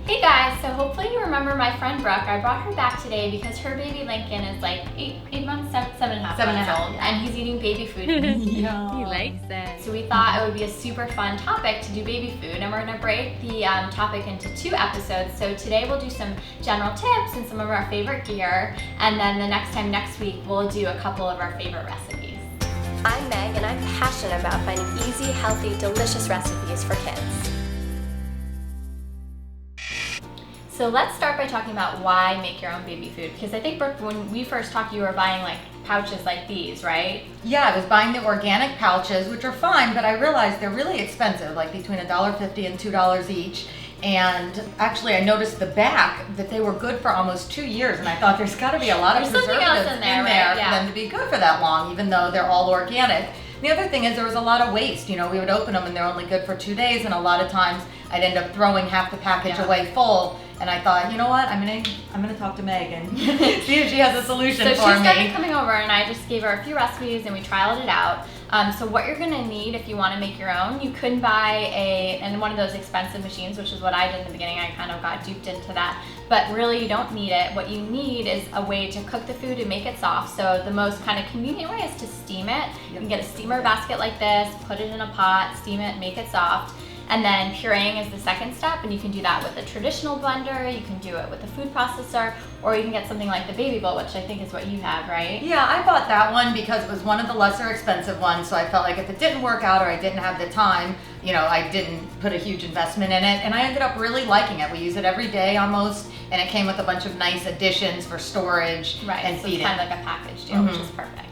Hey guys, so hopefully you remember my friend Brooke. I brought her back today because her baby Lincoln is like 8 months, 7.5 months old, and he's eating baby food. Yeah. He likes it. So we thought it would be a super fun topic to do baby food, and we're gonna break the topic into 2 episodes. So today we'll do some general tips and some of our favorite gear, and then the next week we'll do a couple of our favorite recipes. I'm Meg, and I'm passionate about finding easy, healthy, delicious recipes for kids. So let's start by talking about why make your own baby food, because I think, Brooke, when we first talked, you were buying like pouches like these, right? Yeah, I was buying the organic pouches, which are fine, but I realized they're really expensive, like between $1.50 and $2 each. And actually, I noticed the back that they were good for almost 2 years, and I thought there's got to be a lot of There's something else preservatives in there, right? for Yeah. them to be good for that long, even though they're all organic. The other thing is there was a lot of waste. You know, we would open them and they're only good for 2 days, and a lot of times I'd end up throwing half the package away full. And I thought, you know what, I'm gonna talk to Meg and see if she has a solution So for she started me. coming over, and I just gave her a few recipes and we trialed it out. So what you're gonna need if you want to make your own, you could buy one of those expensive machines, which is what I did in the beginning. I kind of got duped into that, but really you don't need it. What you need is a way to cook the food and make it soft. So the most kind of convenient way is to steam it. You can get a steamer basket like this, put it in a pot, steam it, make it soft. And then pureeing is the second step, and you can do that with a traditional blender, you can do it with a food processor, or you can get something like the Baby Bowl, which I think is what you have, right? Yeah, I bought that one because it was one of the lesser expensive ones, so I felt like if it didn't work out or I didn't have the time, you know, I didn't put a huge investment in it, and I ended up really liking it. We use it every day almost, and it came with a bunch of nice additions for storage and So feeding. it's kind of like a package deal, which is perfect.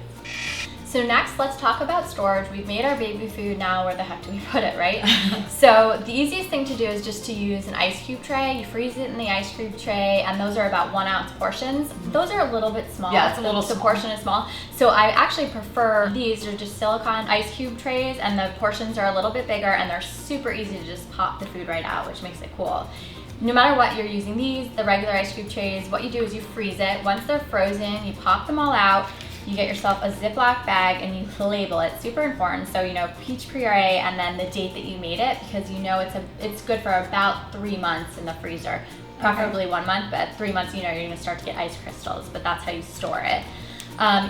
So next, let's talk about storage. We've made our baby food, now where the heck do we put it, right? So the easiest thing to do is just to use an ice cube tray. You freeze it in the ice cube tray, and those are about 1 ounce portions. Those are a little bit small. Yeah, it's a little The small. portion is small. So I actually prefer these. Are just silicone ice cube trays, and the portions are a little bit bigger, and they're super easy to just pop the food right out, which makes it cool. No matter what, you're using these, the regular ice cube trays, what you do is you freeze it. Once they're frozen, you pop them all out. You get yourself a Ziploc bag and you label it. Super important. So, you know, peach puree and then the date that you made it, because you know it's good for about 3 months in the freezer. Preferably 1 month, but at 3 months, you know, you're gonna start to get ice crystals, but that's how you store it.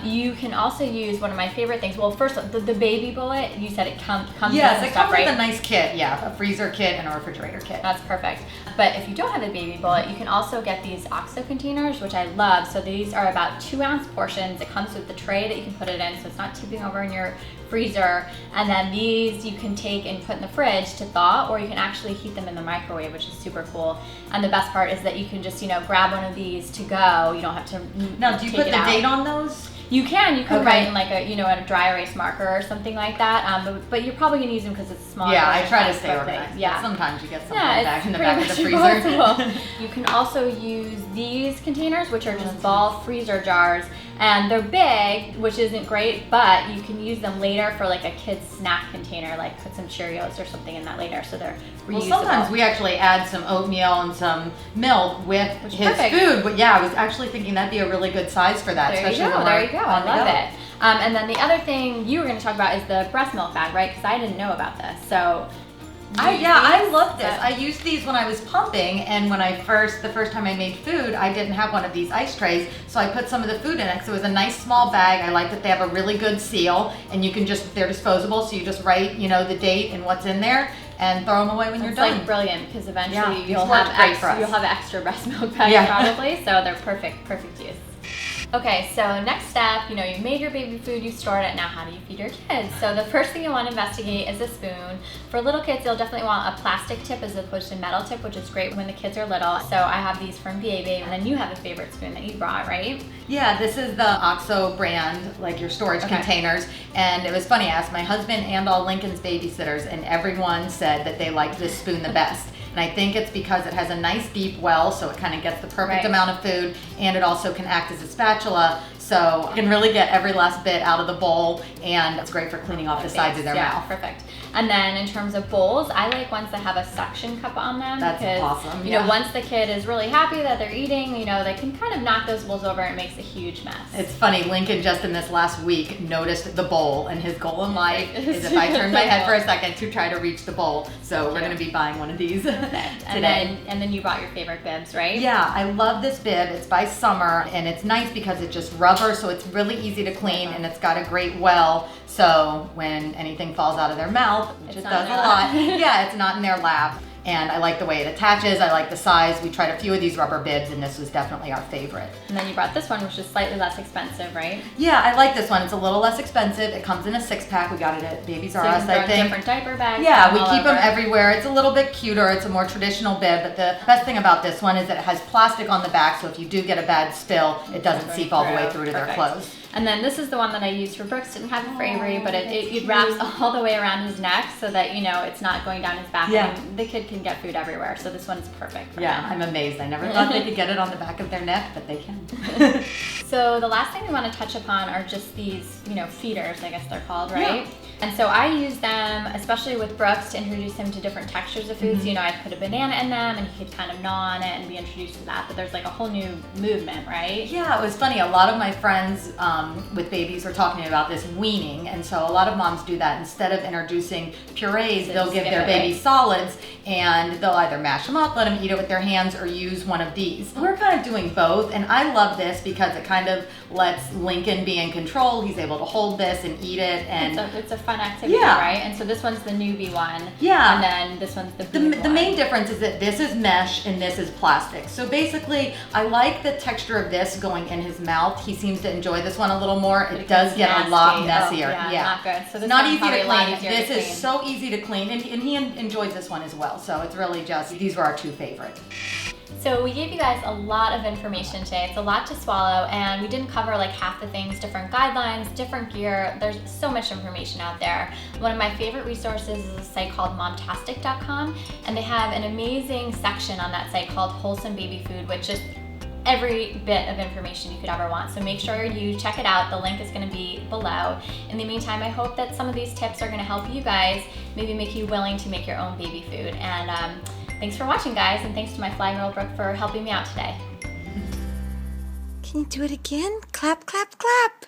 You can also use one of my favorite things. Well, first, the baby bullet, you said it comes with Yes, some it stuff, comes right? with a nice kit, yeah, a freezer kit and a refrigerator kit. That's perfect. But if you don't have a baby bullet, you can also get these OXO containers, which I love. So these are about 2 ounce portions. It comes with the tray that you can put it in, so it's not tipping over in your freezer. And then these you can take and put in the fridge to thaw, or you can actually heat them in the microwave, which is super cool. And the best part is that you can just, you know, grab one of these to go. You don't have to Now, do you take put it the out. date on those? You can Okay. write in like a, you know, a dry erase marker or something like that. But you're probably gonna use them because it's small. Yeah, I try to That's stay perfect. organized. Yeah. Sometimes you get something Yeah, back it's in the pretty back of the much freezer. impossible. You can also use these containers, which are just ball freezer jars, and they're big, which isn't great, but you can use them later for like a kid's snack container, like put some Cheerios or something in that later, so they're Well, reusable. sometimes we actually add some oatmeal and some milk with Which is his perfect. food. But yeah, I was actually thinking that'd be a really good size for that. There you especially go, when there we're you go. on I the love go. it. And then the other thing you were going to talk about is the breast milk bag, right? Because I didn't know about this. So, I love this. I used these when I was pumping, and when the first time I made food, I didn't have one of these ice trays, so I put some of the food in it. So it was a nice small bag. I like that they have a really good seal, and they're disposable, so you just write, you know, the date and what's in there, and throw them away when you're it's done. like brilliant because eventually Yeah, you'll these work have great for us. you'll have extra breast milk bags Yeah. probably, so they're perfect use. Okay, so next step, you know, you made your baby food, you stored it, now how do you feed your kids? So the first thing you want to investigate is a spoon. For little kids, you'll definitely want a plastic tip as opposed to a metal tip, which is great when the kids are little. So I have these from Baby, and then you have a favorite spoon that you brought, right? Yeah, this is the OXO brand, like your storage containers. And it was funny, I asked my husband and all Lincoln's babysitters, and everyone said that they liked this spoon the best. And I think it's because it has a nice deep well, so it kind of gets the perfect amount of food, and it also can act as a spatula. So you can really get every last bit out of the bowl, and it's great for cleaning off the sides of their mouth. Perfect. And then in terms of bowls, I like ones that have a suction cup on them. That's because, awesome. You know, once the kid is really happy that they're eating, you know, they can kind of knock those bowls over and it makes a huge mess. It's funny, Lincoln just in this last week noticed the bowl, and his goal in life is if I turn my head for a second to try to reach the bowl. So we're going to be buying one of these today. And then you bought your favorite bibs, right? Yeah, I love this bib. It's by Summer, and it's nice because it's just rubber, so it's really easy to clean, and it's got a great well. So when anything falls out of their mouth, which it does a lot, yeah, it's not in their lap. And I like the way it attaches. I like the size. We tried a few of these rubber bibs, and this was definitely our favorite. And then you brought this one, which is slightly less expensive, right? Yeah, I like this one. It's a little less expensive. It comes in a 6-pack. We got it at Babies R Us, I think. Different diaper bags. Yeah, we keep them everywhere. It's a little bit cuter. It's a more traditional bib, but the best thing about this one is that it has plastic on the back, so if you do get a bad spill, it doesn't seep all the way through to their clothes. And then this is the one that I used for Brooks. Didn't have it for Avery, but it wraps all the way around his neck so that, you know, it's not going down his back. Yeah. And the kid can get food everywhere, so this one's perfect for Yeah, him. I'm amazed. I never thought they could get it on the back of their neck, but they can. So the last thing we want to touch upon are just these, you know, feeders, I guess they're called, right? Yeah. And so I use them, especially with Brooks, to introduce him to different textures of foods. You know, I'd put a banana in them and he could kind of gnaw on it and be introduced to that. But there's like a whole new movement, right? Yeah, it was funny. A lot of my friends with babies were talking about this weaning. And so a lot of moms do that. Instead of introducing purees, they'll give their baby solids, and they'll either mash them up, let them eat it with their hands, or use one of these. We're kind of doing both. And I love this because it kind of lets Lincoln be in control. He's able to hold this and eat it. And it's a fun activity, right? And so this one's the newbie one. Yeah. And then this one's the The main difference is that this is mesh and this is plastic. So basically, I like the texture of this going in his mouth. He seems to enjoy this one a little more. It does get a lot messier. Not good. So this not one's easy to clean. This is so easy to clean, and he enjoys this one as well. So it's really just, these were our two favorites. So we gave you guys a lot of information today. It's a lot to swallow, and we didn't cover like half the things, different guidelines, different gear. There's so much information out there. One of my favorite resources is a site called momtastic.com, and they have an amazing section on that site called Wholesome Baby Food, which is every bit of information you could ever want. So make sure you check it out. The link is going to be below. In the meantime, I hope that some of these tips are going to help you guys, maybe make you willing to make your own baby food. And thanks for watching, guys, and thanks to my fly girl Brooke for helping me out today. Can you do it again? Clap, clap, clap.